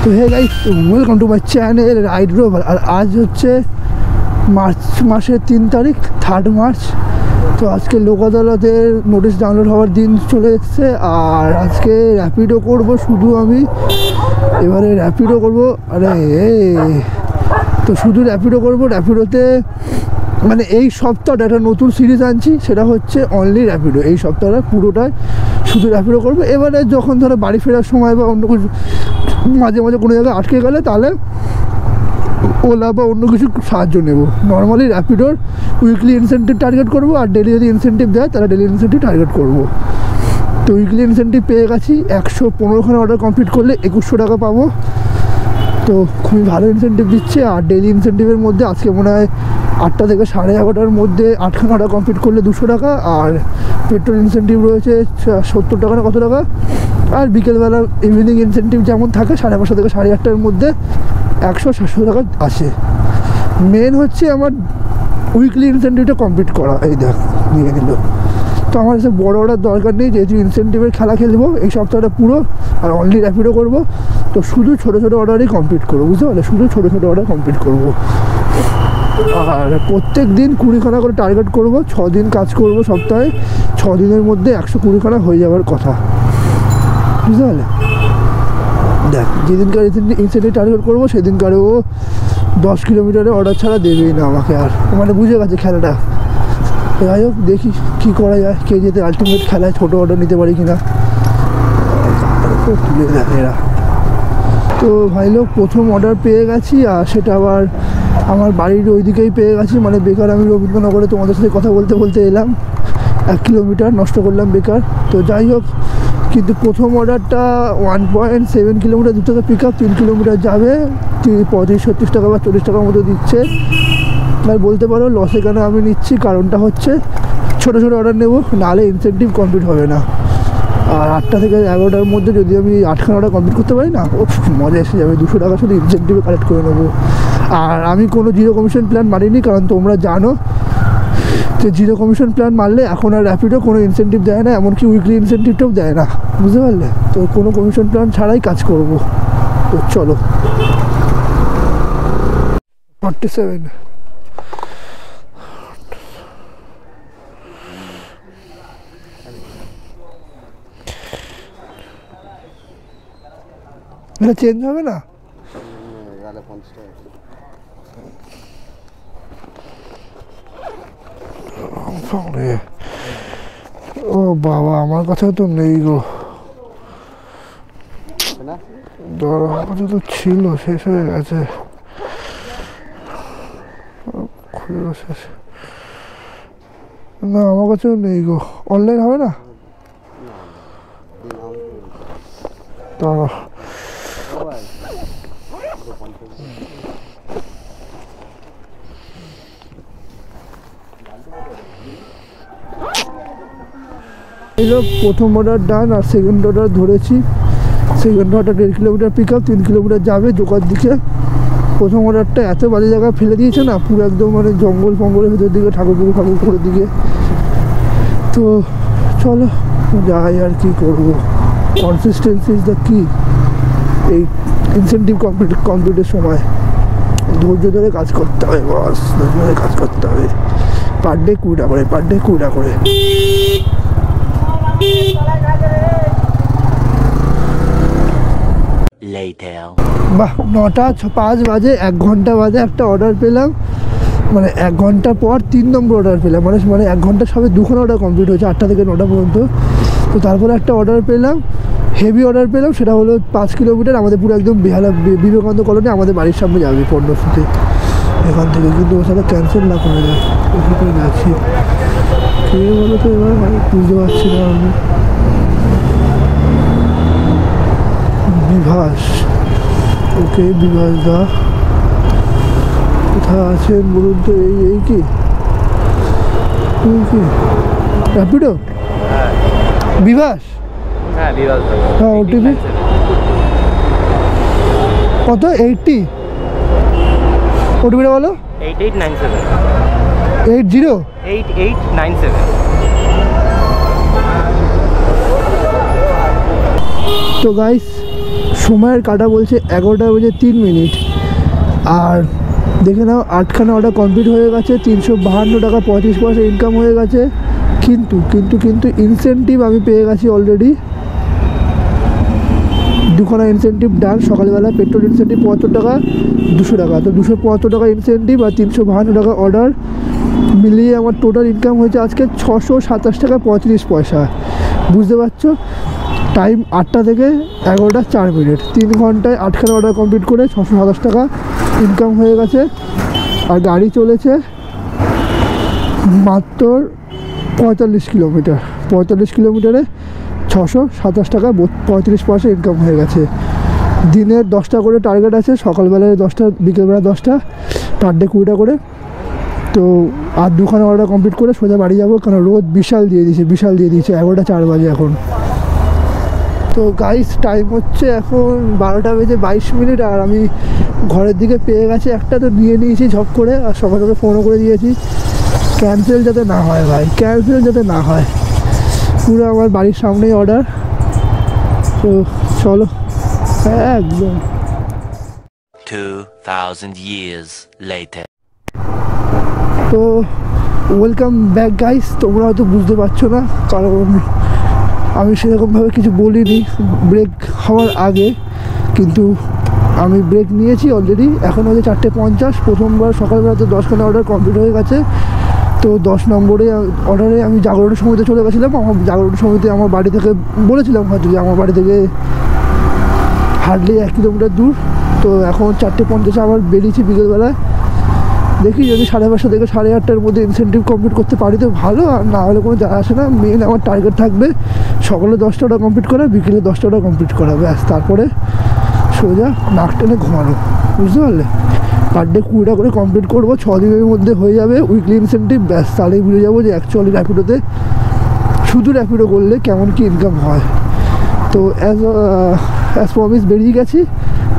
তো hey guys, welcome to my channel ride rover. আর আজ হচ্ছে মার্চ মাসের 3 তারিখ, 3 মার্চ। তো আজকে লোক আদালতের নোটিশ ডাউনলোড হওয়ার দিন চলে এসছে। আর আজকে র্যাপিডো করব শুধু আমি, এবারে র্যাপিডো করব। আরে তো শুধু র্যাপিডো করব। র্যাপিডোতে মানে এই সপ্তাহটা একটা নতুন সিরিজ আনছি, সেটা হচ্ছে অনলি র্যাপিডো। এই সপ্তাহটা পুরোটাই শুধু র্যাপিডো করবো। এবারে যখন ধরো বাড়ি ফেরার সময় বা অন্য কিছু মাঝে মাঝে কোনো জায়গায় আটকে গেলে তাহলে ওলা বা অন্য কিছু সাহায্য নেব। নর্মালি র্যাপিডোর উইকলি ইনসেন্টিভ টার্গেট করবো, আর ডেলি যদি ইনসেন্টিভ দেয় তাহলে ডেলি ইনসেন্টিভ টার্গেট করবো। তো উইকলি ইনসেন্টিভ পেয়ে গেছি। 115খানা অর্ডার কমপ্লিট করলে 2100 টাকা পাবো। তো খুবই ভালো ইনসেন্টিভ দিচ্ছে। আর ডেলি ইনসেন্টিভের মধ্যে আজকে মনে হয় 8টা থেকে 11:30টার মধ্যে 8খানা অর্ডার কমপ্লিট করলে 200 টাকা। আর পেট্রোল ইনসেন্টিভ রয়েছে 70 টাকা না কত টাকা। আর বিকেলবেলা ইভিনিং ইনসেন্টিভ যেমন থাকে 5:30 থেকে 8:30টার মধ্যে 100-700 টাকা আসে। মেন হচ্ছে আমার উইকলি ইনসেন্টিভটা কমপ্লিট করা। এই দেখ নিয়ে নিল। তো আমার এসে বড় অর্ডার দরকার নেই, যেহেতু ইনসেন্টিভের খেলা খেলবো এই সপ্তাহটা পুরো, আর অনলি র্যাপিডো করবো। তো শুধু ছোটো ছোটো অর্ডারই কমপ্লিট করবো, বুঝতে পারলে? শুধু ছোটো ছোটো অর্ডার কমপ্লিট করবো। আর প্রত্যেক দিন 20খানা করে টার্গেট করবো। 6 দিন কাজ করবো সপ্তাহে। 6 দিনের মধ্যে 120খানা হয়ে যাওয়ার কথা, বুঝতে পারলে? দেখ, যেদিনকার ইনসেন্টিভ টার্গেট করবো সেদিনকার ও 10 কিলোমিটারের অর্ডার ছাড়া দেবেই না আমাকে। আর মানে বুঝে গেছে খেলাটা। যাই হোক, দেখি কী করা যায়। কে যেতে আলটিমেট খেলায় ছোটো অর্ডার নিতে পারি কিনা। তুলে দেখ এরা। তো ভাই লোক, প্রথম অর্ডার পেয়ে গেছি। আর সেটা আবার আমার বাড়ির ওইদিকেই পেয়ে গেছি। মানে বেকার আমি রবীন্দ্রনগরে তোমাদের সাথে কথা বলতে বলতে এলাম, 1 কিলোমিটার নষ্ট করলাম বেকার। তো যাই হোক, কিন্তু প্রথম অর্ডারটা 1.7 কিলোমিটার দূর থেকে পিক আপ, 3 কিলোমিটার যাবে, 35-36 টাকা বা 40 টাকার মতো দিচ্ছে। আর বলতে পারো লসে কেন আমি নিচ্ছি, কারণটা হচ্ছে ছোটো ছোটো অর্ডার নেবো, নাহলে ইনসেন্টিভ কমপ্লিট হবে না। আর 8টা থেকে 11টার মধ্যে যদি আমি 8খানা অর্ডার কমপ্লিট করতে পারি না, ও মজা এসে যাবে। 200 টাকা শুধু ইনসেন্টিভে কালেক্ট করে নেবো। আর আমি কোনো জিরো কমিশন প্ল্যান মারিনি, কারণ তোমরা জানো যে জিরো কমিশন প্ল্যান মারলে এখন আর র্যাপিডো কোনো ইনসেন্টিভ দেয় না, এমনকি উইকলি ইনসেন্টিভটাও দেয় না, বুঝতে পারলে? তো কোনো কমিশন প্ল্যান ছাড়াই কাজ করব। তো চলো। 47 এটা চেঞ্জ হবে না? ও বাবা, আমার কাছে তো নেই গো। আমার কাছে তো ছিল, শেষ হয়ে গেছে। শেষ না, আমার কাছেও নেই গো। অনলাইন হবে না? দাঁড়া, প্রথম অর্ডার ডান। আর সেকেন্ড অর্ডার ধরেছি। Second order 1.5 kilometre pick up, 3 kilometre যাবে জোকার দিকে। প্রথম অর্ডারটা এত বাজে জায়গায় ফেলে দিয়েছে না, পুরো একদম মানে জঙ্গল ফঙ্গলের ভেতর দিকে, ঠাকুরপুকুরের দিকে। তো চলো যাই, আর কি করবো। কনসিস্টেন্সি ইজ দ্য কি এই ইনসেন্টিভ কমপ্লিটের সময়। ধৈর্য ধরে কাজ করতে হবে, বস, ধৈর্য ধরে কাজ করতে হবে। পার ডে 20 টাকা করে, পার ডে 20 টাকা করে। বাহ, 9:05 বাজে, 1 ঘন্টা বাজে একটা অর্ডার পেলাম। মানে 1 ঘন্টা পর 3 নম্বর অর্ডার পেলাম। মানে 1 ঘন্টা সবে 2খানা অর্ডার কমপ্লিট হয়েছে, 8টা থেকে 9টা পর্যন্ত। তো তারপরে একটা অর্ডার পেলাম, হেভি অর্ডার পেলাম। সেটা হলো 5 কিলোমিটার, আমাদের পুরো একদম বেহালা বিবেকানন্দ কলোনি, আমাদের বাড়ির সামনে যাবে পর্ণশ্রুতে এখান থেকে। কিন্তু ওর সাথে ক্যান্সেল না করে যায়, ওখানে যাচ্ছি। কে বলো তো এবার, আমি বুঝতে পারছি না। আমি বিভাস, ওকে বিভাস দা কোথায় আছেন বলুন তো? এই কি র্যাপিডো বিভাস? হ্যাঁ, ওটিপি কত? 80 ওটিপিটা বলো। 8897 80 8897। তো গাইস, সময়ের কাটা বলছে 11:03। আর দেখে নাও 8খানা অর্ডার কমপ্লিট হয়ে গেছে, 352 টাকা 35 পয়সা ইনকাম হয়ে গেছে। কিন্তু ইনসেন্টিভ আমি পেয়ে গেছি অলরেডি, 2খানা ইনসেন্টিভ ডান। সকালবেলা পেট্রোল ইনসেন্টিভ 75 টাকা, 200 টাকা, তো 275 টাকা ইনসেন্টিভ আর 352 টাকা অর্ডার মিলিয়ে আমার টোটাল ইনকাম হয়েছে আজকে 627 টাকা 35 পয়সা। বুঝতে পারছো, টাইম 8টা থেকে 11:04, 3 ঘন্টায় 8খানা অর্ডার কমপ্লিট করে 627 টাকা ইনকাম হয়ে গেছে। আর গাড়ি চলেছে মাত্র 45 কিলোমিটার, 45 কিলোমিটারে 627 টাকা 35 পয়সা ইনকাম হয়ে গেছে। দিনের 10টা করে টার্গেট আছে, সকালবেলায় 10টা, বিকেলবেলা 10টা, পার ডে 20টা করে। তো আর 2খানা অর্ডার কমপ্লিট করে সোজা বাড়ি যাবো, কারণ রোদ বিশাল দিয়ে দিয়েছে 11:04 বাজে এখন। তো গাইস টাইম হচ্ছে এখন 12:22, আর আমি ঘরের দিকে পেয়ে গেছি একটা, তো নিয়ে নিয়েছি ঝপ করে। আর সকালে ফোনও করে দিয়েছি ক্যান্সেল যাতে না হয় ভাই, ক্যান্সেল যাতে না হয়। পুরো আমার বাড়ির সামনেই অর্ডার, তো চলো একদম। 2000 years later. তো ওয়েলকাম ব্যাক গাইস। তোমরা হয়তো বুঝতে পারছো না, কারণ আমি সেরকমভাবে কিছু বলিনি ব্রেক হওয়ার আগে, কিন্তু আমি ব্রেক নিয়েছি অলরেডি। এখন হচ্ছে 4:50। প্রথমবার সকালবেলাতে 10খানা অর্ডার কমপ্লিট হয়ে গেছে। তো 10 নম্বরে অর্ডারে আমি জাগরণ সমিতিতে চলে গেছিলাম। আমার জাগরণ সমিতি আমার বাড়ি থেকে বলেছিলাম হয়তো যে আমার বাড়ি থেকে হার্ডলি 1 কিলোমিটার দূর। তো এখন 4:50 আবার বেরিয়েছি বিকেলবেলায়। দেখি যদি 5:30 থেকে 8:30-র মধ্যে ইনসেন্টিভ কমপ্লিট করতে পারি তো ভালো, আর না হলে কোনো যায় আসে না। মেন আমার টার্গেট থাকবে সকালে 10টা অর্ডার কমপ্লিট করা, বিকেলে 10টা অর্ডার কমপ্লিট করা, ব্যাস। তারপরে সোজা নাক টেনে ঘুমানো, বুঝতে পারলে। পার ডে 20টা করে কমপ্লিট করবো, 6 দিনের মধ্যে হয়ে যাবে উইকলি ইনসেন্টিভ, ব্যাস। তাহলেই বুঝে যাবো যে অ্যাকচুয়ালি র্যাপিডোতে শুধু র্যাপিডো করলে কেমন কী ইনকাম হয়। তো অ্যাজ প্রমিস বেরিয়ে গেছি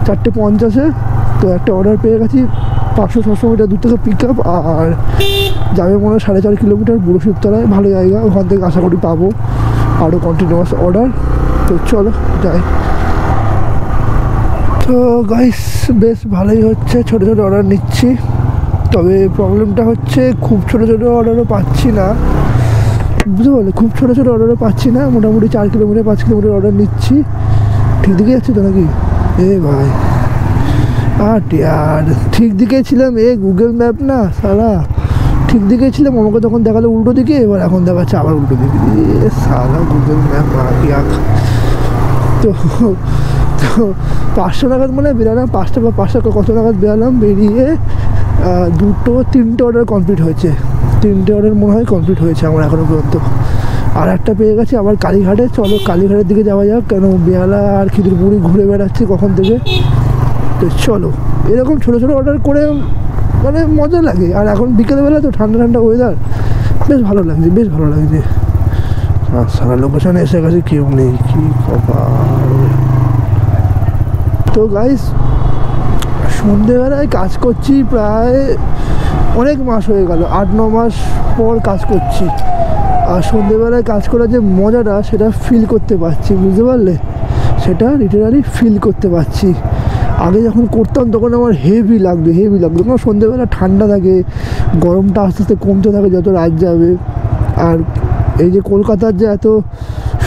4:50-এ। তো একটা অর্ডার পেয়ে গেছি 500-600 মিটার দূর থেকে পিক আপ, আর যাবে মনে হয় 4.5 কিলোমিটার বুড়ো শিবতলায়, ভালো জায়গা। ওখান থেকে আশা করি পাবো আরও কন্টিনিউয়াস অর্ডার। তো চলো যাই। তো গাইস বেশ ভালোই হচ্ছে, ছোটো ছোটো অর্ডার নিচ্ছি। তবে প্রবলেমটা হচ্ছে খুব ছোটো ছোটো অর্ডারও পাচ্ছি না, বুঝতে পারলে। খুব ছোটো ছোটো অর্ডারও পাচ্ছি না, মোটামুটি 4 কিলোমিটার 5 কিলোমিটার অর্ডার নিচ্ছি। ঠিক দিকে যাচ্ছে তো নাকি? এ ভাই আর ঠিক দিকে ছিলাম, গুগল ম্যাপ না সালা, ঠিক দিকে ছিলাম। আমাকে তখন দেখালো উল্টো দিকে, এবার এখন দেখাচ্ছে আবার উল্টো দিকে। সালা গুগল ম্যাপ তো 500 নাগাদ মানে বেরালাম, 5টা বা 5টা কত নাগাদ বেরালাম। বেরিয়ে 2-3টে অর্ডার কমপ্লিট হয়েছে, 3টে অর্ডার মনে হয় কমপ্লিট হয়েছে আমার এখনও পর্যন্ত। আর একটা পেয়ে গেছি আবার কালীঘাটে। চলো কালীঘাটের দিকে যাওয়া যাক, কেন বেহালা আর খিদিরপুরি ঘুরে বেড়াচ্ছি কখন থেকে। তো চলো এরকম ছোটো ছোটো অর্ডার করে মানে মজা লাগে। আর এখন বিকেলবেলা তো ঠান্ডা ঠান্ডা ওয়েদার, বেশ ভালো লাগছে, বেশ ভালো লাগছে। আর সারা লোকেশনে এসে গেছে, কেউ নেই, কী কপাল। তো গাইস সন্ধেবেলায় কাজ করছি প্রায় অনেক মাস হয়ে গেল, 8-9 মাস পর কাজ করছি। আর সন্ধেবেলায় কাজ করার যে মজাটা সেটা ফিল করতে পারছি, বুঝতে পারলে। সেটা লিটারালি ফিল করতে পারছি। আগে যখন করতাম তখন আমার হেভি লাগতো কারণ সন্ধেবেলা ঠান্ডা থাকে, গরমটা আস্তে আস্তে কমতে থাকে যত রাত যাবে। আর এই যে কলকাতার যে এত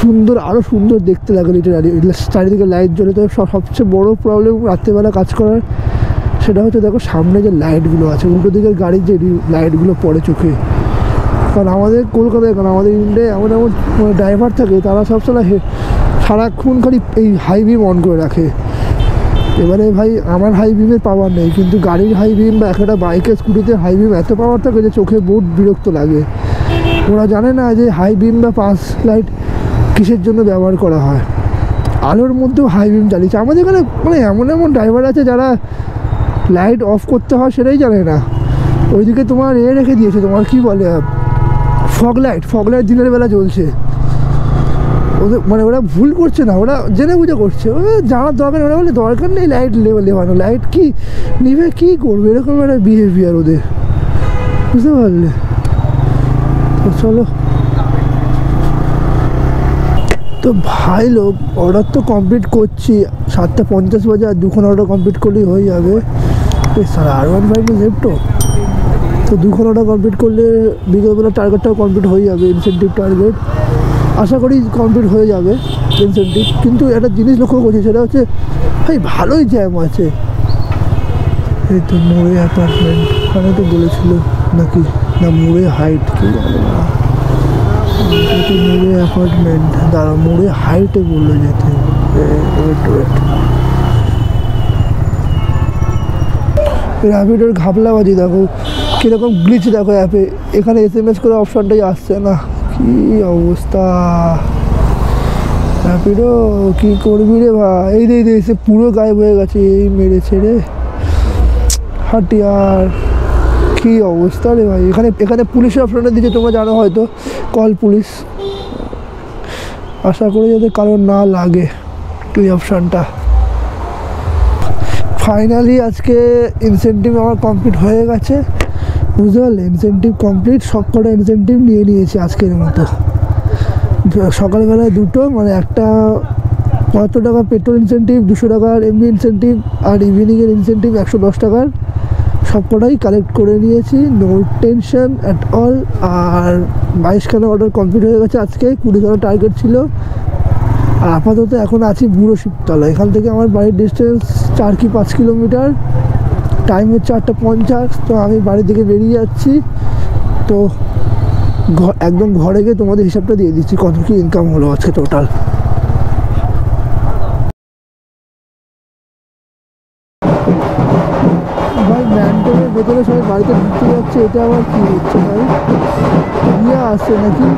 সুন্দর, আরও সুন্দর দেখতে লাগে লিটারালি, চারিদিকে লাইট জ্বলে। তো সবচেয়ে বড় প্রবলেম রাত্রেবেলা কাজ করার সেটা হচ্ছে, দেখো সামনে যে লাইটগুলো আছে, উল্টো দিকের গাড়ির যে লাইটগুলো পড়ে চোখে। কারণ আমাদের কলকাতায়, কারণ আমাদের ইন্ডিয়ায় এমন এমন ড্রাইভার থাকে, তারা সবসময় সারাক্ষণ খালি এই হাই বিম অন করে রাখে। এবারে ভাই আমার হাই বিমের পাওয়ার নেই, কিন্তু গাড়ির হাই বিম বা একটা বাইকের স্কুটিতে হাই বিম এত পাওয়ার থাকে যে চোখে বহুত বিরক্ত লাগে। ওরা জানে না যে হাই বিম বা পাস লাইট কিসের জন্য ব্যবহার করা হয়। আলোর মধ্যেও হাই বিম চালিয়েছে আমাদের এখানে। মানে এমন এমন ড্রাইভার আছে যারা লাইট অফ করতে হয় সেটাই জানে না। ওইদিকে তোমার রেখে দিয়েছে, তোমার কি বলে, ফগ লাইট দিনের বেলা জ্বলছে। ওদের মানে ওরা ভুল করছে না, ওরা জেনে বুঝে করছে। ওরা জানার দরকার, ওরা বলে দরকার নেই লাইট লেবানো, লাইট কি নিভে কী করবে, এরকম একটা বিহেভিয়ার ওদের, বুঝতে পারলে। তো চলো তো ভাই লোক অর্ডার তো কমপ্লিট করছি, 7:50 বাজে, আর 2খন অর্ডার কমপ্লিট করলেই হয়ে যাবে। স্যার R15 লেফটো, তো 2খন অর্ডার কমপ্লিট করলে বিকেলবেলা টার্গেটটাও কমপ্লিট হয়ে যাবে, ইনসেন্টিভ টার্গেট আশা করি কমপ্লিট হয়ে যাবে ইনসেন্টিভ। কিন্তু একটা জিনিস লক্ষ্য করছি, সেটা হচ্ছে ভাই ভালোই জ্যাম আছে। এই তো মোড়ে অ্যাপার্টমেন্ট, ওখানে তো বলেছিল নাকি, না মোড়ে হাইট, কি জানো না, মোড়ে অ্যাপার্টমেন্ট, দাঁড়া মোড়ে হাইটে বললো যেতে। ওয়েট র্যাপিডোর ঘাবলাবাজি দেখো, কীরকম গ্লিচ দেখো অ্যাপে, এখানে SMS করে অপশানটাই আসছে না, কি অবস্থা। র্যাপিডো কী করবি রে ভাই, এই রে এসে পুরো গায়েব হয়ে গেছে, এই মেরেছে রে হাটিয়ার, কী অবস্থা রে ভাই। এখানে পুলিশের অপশানটা দিচ্ছে, তোমরা জানো হয়তো, কল পুলিশ। আশা করি যাতে কারোর না লাগে এই অপশানটা। ফাইনালি আজকে ইনসেন্টিভ আমার কমপ্লিট হয়ে গেছে, বুঝতে পারলে, ইনসেন্টিভ কমপ্লিট, সব কটা ইনসেন্টিভ নিয়ে নিয়েছি আজকের মতো। সকালবেলায় 2টো, মানে একটা 75 টাকা পেট্রোল ইনসেন্টিভ, 200 টাকার এমনি ইনসেন্টিভ, আর ইভিনিংয়ের ইনসেন্টিভ 110 টাকার, সব কটাই কালেক্ট করে নিয়েছি, নো টেনশন অ্যাট অল। আর 22খানা অর্ডার কমপ্লিট হয়ে গেছে আজকে, 20খানা টার্গেট ছিল। আর আপাতত এখন আছি বুড়ো শিবতলা, এখান থেকে আমার বাড়ির ডিস্টেন্স 4 কি 5 কিলোমিটার, টাইম হচ্ছে 8:50। তো আমি বাড়ি থেকে বেরিয়ে যাচ্ছি, তো একদম ঘরে গিয়ে তোমাদের হিসাবটা দিয়ে দিচ্ছি কত কি ইনকাম হলো আজকে টোটাল। ভাই ম্যান্ডেলের ভেতরে সবাই বাড়িতে ঢুকতে যাচ্ছে, এটা আবার কী হচ্ছে ভাই, ইয়ে আসছে নাকি,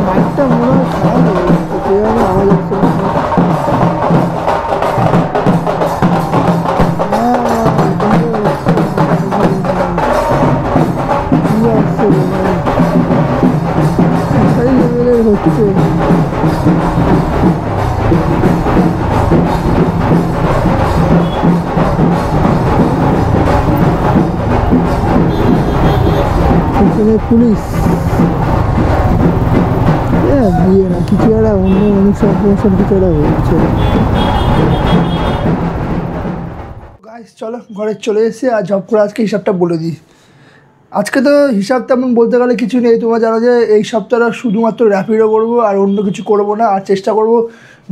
মাইকটা মনে হয় খারাপ হয়ে গেছে, সেভাবে আওয়াজ আসছে না। হচ্ছে পুলিশ বিয়ে না কিছু একটা অন্য অনুষ্ঠান কিছু একটা হচ্ছে। গাইস চলো ঘরে চলে এসে আর জব করে আজকে হিসাবটা বলে দিই। আজকে তো হিসাব তেমন বলতে গেলে কিছু নেই, তোমরা জানো যে এই সপ্তাহটা শুধুমাত্র র্যাপিডো করবো আর অন্য কিছু করবো না। আর চেষ্টা করবো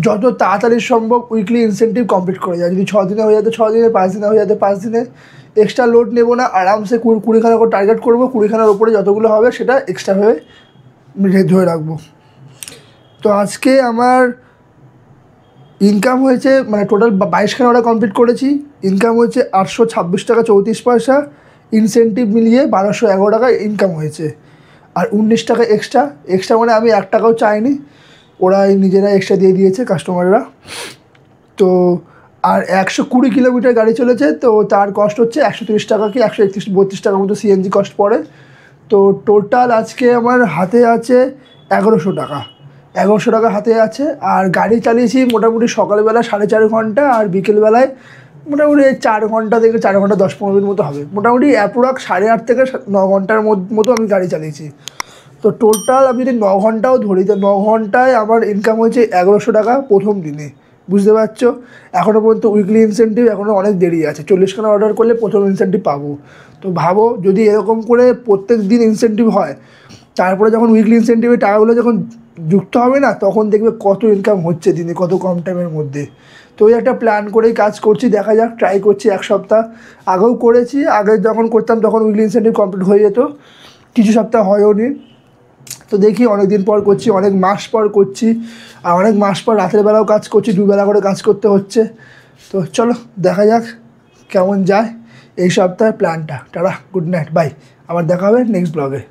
যত তাড়াতাড়ি সম্ভব উইকলি ইনসেন্টিভ কমপ্লিট করে যায়, যদি 6 দিনে হয়ে যেতে 6 দিনে, 5 দিনে হয়ে যেতে 5 দিনে। এক্সট্রা লোড নেবো না, আরামসে 20খানা করে টার্গেট করবো, 20খানার ওপরে যতগুলো হবে সেটা এক্সট্রাভাবে ধরে রাখবো। তো আজকে আমার ইনকাম হয়েছে, মানে টোটাল 22খানা অর্ডার কমপ্লিট করেছি, ইনকাম হচ্ছে 826 টাকা 34 পয়সা, ইনসেন্টিভ মিলিয়ে 1211 টাকা ইনকাম হয়েছে। আর 19 টাকা এক্সট্রা মানে আমি 1 টাকাও চাইনি, ওরা নিজেরা এক্সট্রা দিয়ে দিয়েছে কাস্টমাররা। তো আর 120 কিলোমিটার গাড়ি চলেছে, তো তার কস্ট হচ্ছে 130 টাকা কি 131-32 টাকার মতো সিএনজি কস্ট পড়ে। তো টোটাল আজকে আমার হাতে আছে 1100 টাকা, 1100 টাকা হাতে আছে। আর গাড়ি চালিয়েছি মোটামুটি সকালবেলা 4.5 ঘন্টা, আর বিকেলবেলায় মোটামুটি 4 ঘন্টা থেকে 4 ঘন্টা 10-15 মিনিট মতো হবে, মোটামুটি অ্যাপ্রক্স 8.5 থেকে 9 ঘন্টার মতো আমি গাড়ি চালিয়েছি। তো টোটাল আমি যদি 9 ঘন্টাও ধরি, তো 9 ঘন্টায় আমার ইনকাম হয়েছে 1100 টাকা প্রথম দিনে, বুঝতে পারছো। এখনও পর্যন্ত উইকলি ইনসেন্টিভ এখনও অনেক দেরি আছে, 40খানা অর্ডার করলে প্রথম ইনসেন্টিভ পাবো। তো ভাবো যদি এরকম করে প্রত্যেক দিন ইনসেন্টিভ হয়, তারপরে যখন উইকলি ইনসেন্টিভের টাকাগুলো যখন যুক্ত হবে না, তখন দেখবে কত ইনকাম হচ্ছে দিনে, কত কম টাইমের মধ্যে। তো ওই একটা প্ল্যান করেই কাজ করছি, দেখা যাক, ট্রাই করছি। 1 সপ্তাহ আগেও করেছি, আগে যখন করতাম তখন উইকলি ইনসেন্টিভ কমপ্লিট হয়ে যেত, কিছু সপ্তাহ হয়ও নি। তো দেখি অনেক দিন পর করছি, অনেক মাস পর করছি, আর অনেক মাস পর রাতের বেলাও কাজ করছি, 2 বেলা করে কাজ করতে হচ্ছে। তো চলো দেখা যাক কেমন যায় এই সপ্তাহের প্ল্যানটা। টাটা, গুড নাইট, বাই, আবার দেখা হবে নেক্সট ব্লগে।